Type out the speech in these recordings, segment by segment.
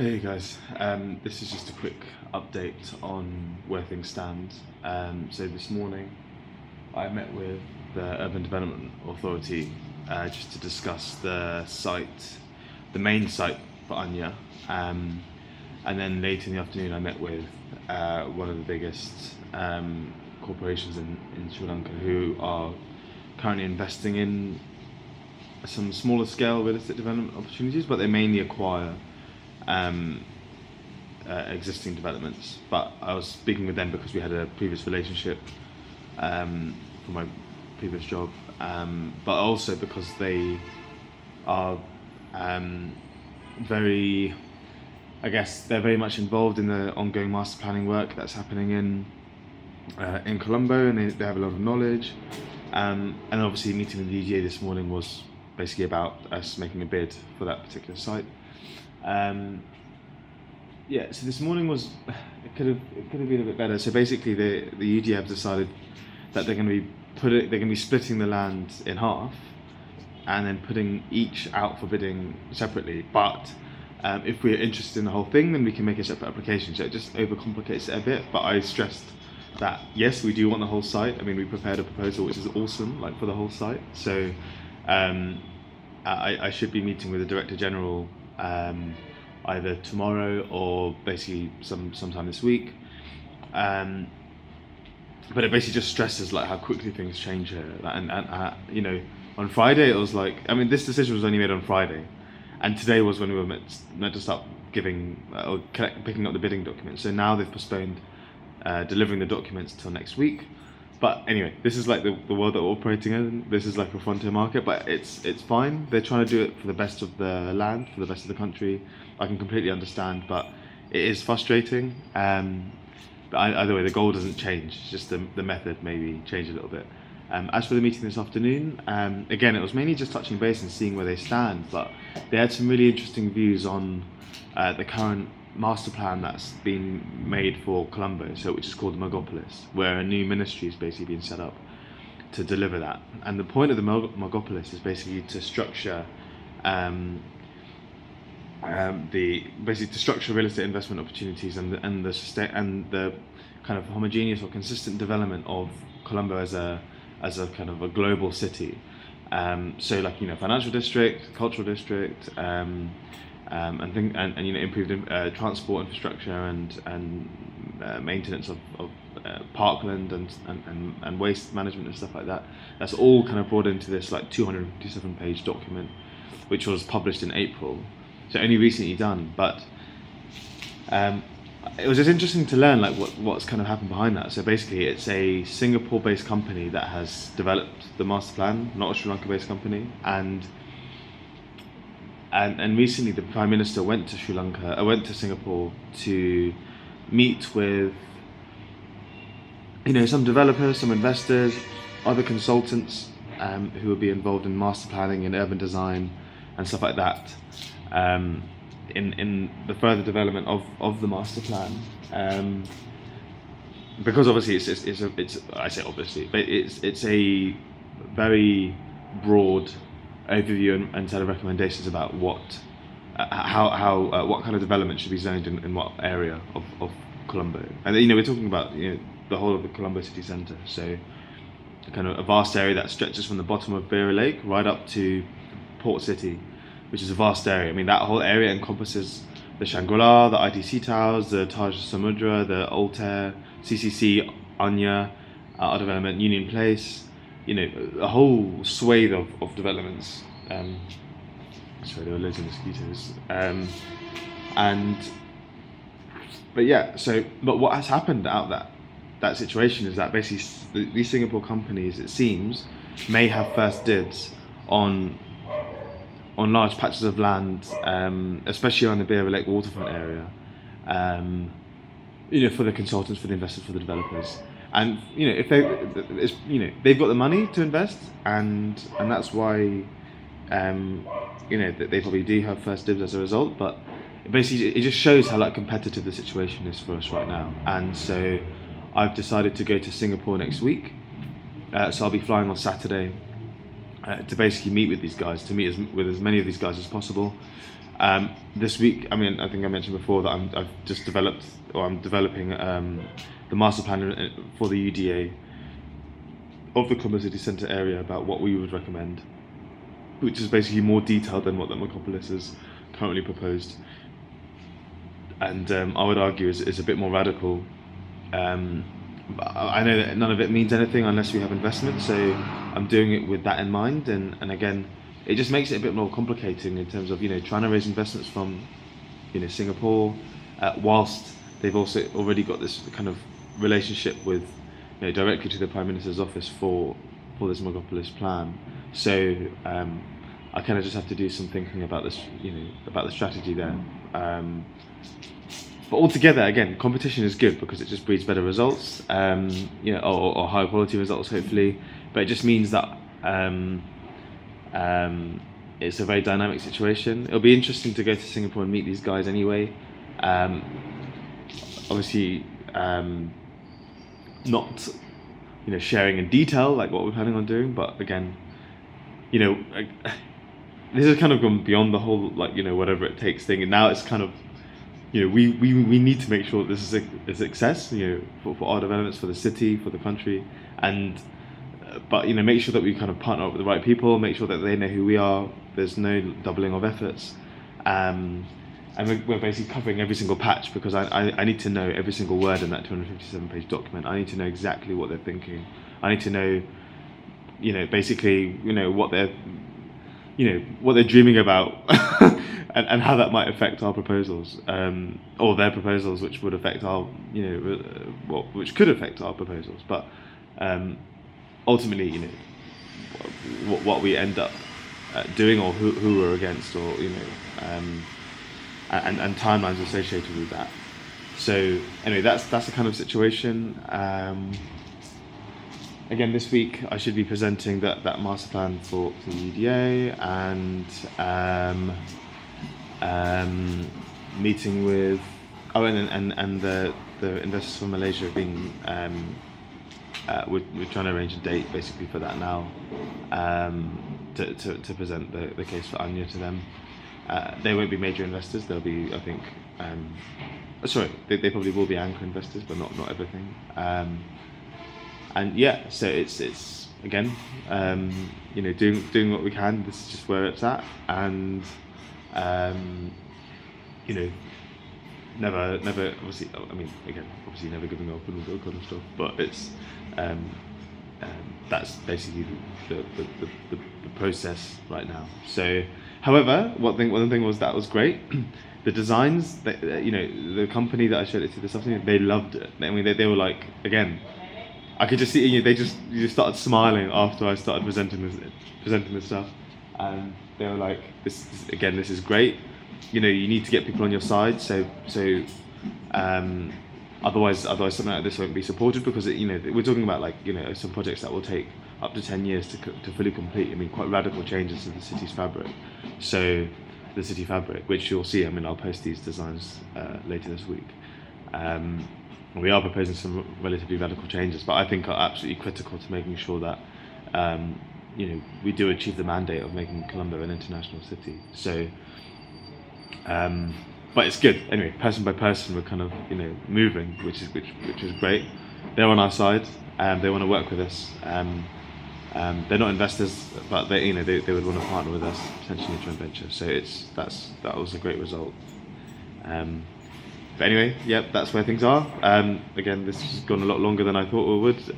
Hey guys, this is just a quick update on where things stand. So this morning I met with the Urban Development Authority just to discuss the site, the main site for ANYA. And then later in the afternoon I met with one of the biggest corporations in Sri Lanka who are currently investing in some smaller scale real estate development opportunities, but they mainly acquire existing developments. But I was speaking with them because we had a previous relationship for my previous job, but also because they are very, I guess they're very much involved in the ongoing master planning work that's happening in Colombo, and they have a lot of knowledge. And obviously meeting with the UDA this morning was basically about us making a bid for that particular site. Yeah, so this morning was, it could have been a bit better. So basically the UDA have decided that they're going to be splitting the land in half and then putting each out for bidding separately. But if we're interested in the whole thing, then we can make a separate application. So it just overcomplicates it a bit. But I stressed that yes, we do want the whole site. I mean, we prepared a proposal which is awesome, like for the whole site. So I should be meeting with the Director General either tomorrow or basically sometime this week. But it basically just stresses like how quickly things change here. And you know, on Friday it was like, I mean, this decision was only made on Friday, and today was when we were meant to start picking up the bidding documents. So now they've postponed delivering the documents till next week. But anyway, this is like the world that we're operating in. This is like a frontier market, but it's fine. They're trying to do it for the best of the land, for the best of the country. I can completely understand, but it is frustrating. But either way, the goal doesn't change. It's just the method maybe change a little bit. As for the meeting this afternoon, again, it was mainly just touching base and seeing where they stand. But they had some really interesting views on the current master plan that's been made for Colombo, which is called the Megapolis, where a new ministry is basically being set up to deliver that. And the point of the Megapolis is basically to structure real estate investment opportunities and the kind of homogeneous or consistent development of Colombo as a kind of a global city. So like, you know, financial district, cultural district, and you know, improved transport infrastructure and maintenance of parkland and waste management and stuff like that. That's all kind of brought into this like 257-page document, which was published in April, so only recently done. But it was just interesting to learn like what's kind of happened behind that. So basically, it's a Singapore-based company that has developed the master plan, not a Sri Lanka-based company, and recently the Prime Minister went to Singapore to meet with, you know, some developers, some investors, other consultants who will be involved in master planning and urban design and stuff like that, in the further development of the master plan. Because obviously it's I say obviously, but it's a very broad overview and set of recommendations about what kind of development should be zoned in what area of Colombo. And you know, we're talking about, you know, the whole of the Colombo city centre, so kind of a vast area that stretches from the bottom of Beira Lake right up to Port City, which is a vast area. I mean, that whole area encompasses the Shangri-La, the ITC towers, the Taj Samudra, the Altair, CCC, ANYA, our development, Union Place. You know, a whole swathe of developments. Sorry, there were loads of mosquitoes. But what has happened out of that situation is that basically these Singapore companies, it seems, may have first dibs on large patches of land, especially around the Beira Lake waterfront area. You know, for the consultants, for the investors, for the developers. And you know, they've got the money to invest, and that's why you know, they probably do have first dibs as a result. But basically, it just shows how like competitive the situation is for us right now. And so I've decided to go to Singapore next week. So I'll be flying on Saturday to basically meet with these guys, to meet with as many of these guys as possible, This week, I mean, I think I mentioned before that I've just developed, or I'm developing the master plan for the UDA of the Commerce City Centre area about what we would recommend, which is basically more detailed than what the metropolis has currently proposed. And I would argue is a bit more radical. I know that none of it means anything unless we have investment, so I'm doing it with that in mind. And again, it just makes it a bit more complicating in terms of trying to raise investments from Singapore, whilst they've also already got this kind of relationship with directly to the Prime Minister's office for this megapolis plan. So I kind of just have to do some thinking about this, about the strategy there. But altogether, again, competition is good because it just breeds better results, or higher quality results, hopefully. But it just means that it's a very dynamic situation. It'll be interesting to go to Singapore and meet these guys anyway. Obviously, not sharing in detail like what we're planning on doing, but again, this has kind of gone beyond the whole whatever it takes thing, and now it's kind of we need to make sure that this is a success, for our developments, for the city, for the country, and but make sure that we kind of partner up with the right people, make sure that they know who we are. There's no doubling of efforts, and we're basically covering every single patch, because I need to know every single word in that 257-page document. I need to know exactly what they're thinking. I need to know, basically, what they're dreaming about, and how that might affect our proposals, or their proposals, which would affect our, which could affect our proposals. But ultimately, what we end up doing, or who we're against, or and timelines associated with that. So anyway, that's the kind of situation. Again, this week I should be presenting that master plan for the UDA, and meeting with and the investors from Malaysia have been we're trying to arrange a date basically for that now, to present the case for ANYA to them. They won't be major investors. They'll be, I think, they probably will be anchor investors, but not everything. And yeah, so it's again, doing what we can. This is just where it's at, and never obviously. I mean, again, obviously never giving up and all that kind of stuff. But it's that's basically the process right now. So, however, one thing was that was great. The designs, the company that I showed it to this afternoon, they loved it. I mean, they were like, again, I could just see they just started smiling after I started presenting this stuff, and they were like, this is great. You need to get people on your side. So otherwise something like this won't be supported, because we're talking about some projects that will take up to 10 years to fully complete. I mean, quite radical changes to the city's fabric. So the city fabric, which you'll see. I mean, I'll post these designs later this week. We are proposing some relatively radical changes, but I think are absolutely critical to making sure that we do achieve the mandate of making Colombo an international city. So, but it's good anyway. Person by person, we're kind of moving, which is great. They're on our side, and they want to work with us. They're not investors, but they would want to partner with us, potentially in a joint venture. So that was a great result. But anyway, yeah, that's where things are. Again, this has gone a lot longer than I thought it would.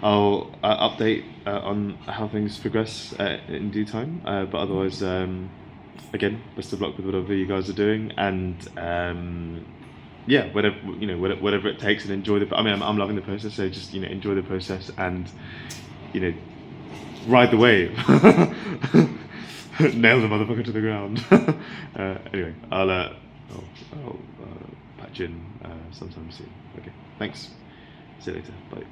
I'll update on how things progress in due time. But otherwise, again, best of luck with whatever you guys are doing, and yeah, whatever it takes, and enjoy the. I mean, I'm loving the process, so just enjoy the process, and ride the wave. Nail the motherfucker to the ground. Anyway, I'll patch in sometime soon. Okay, thanks. See you later. Bye.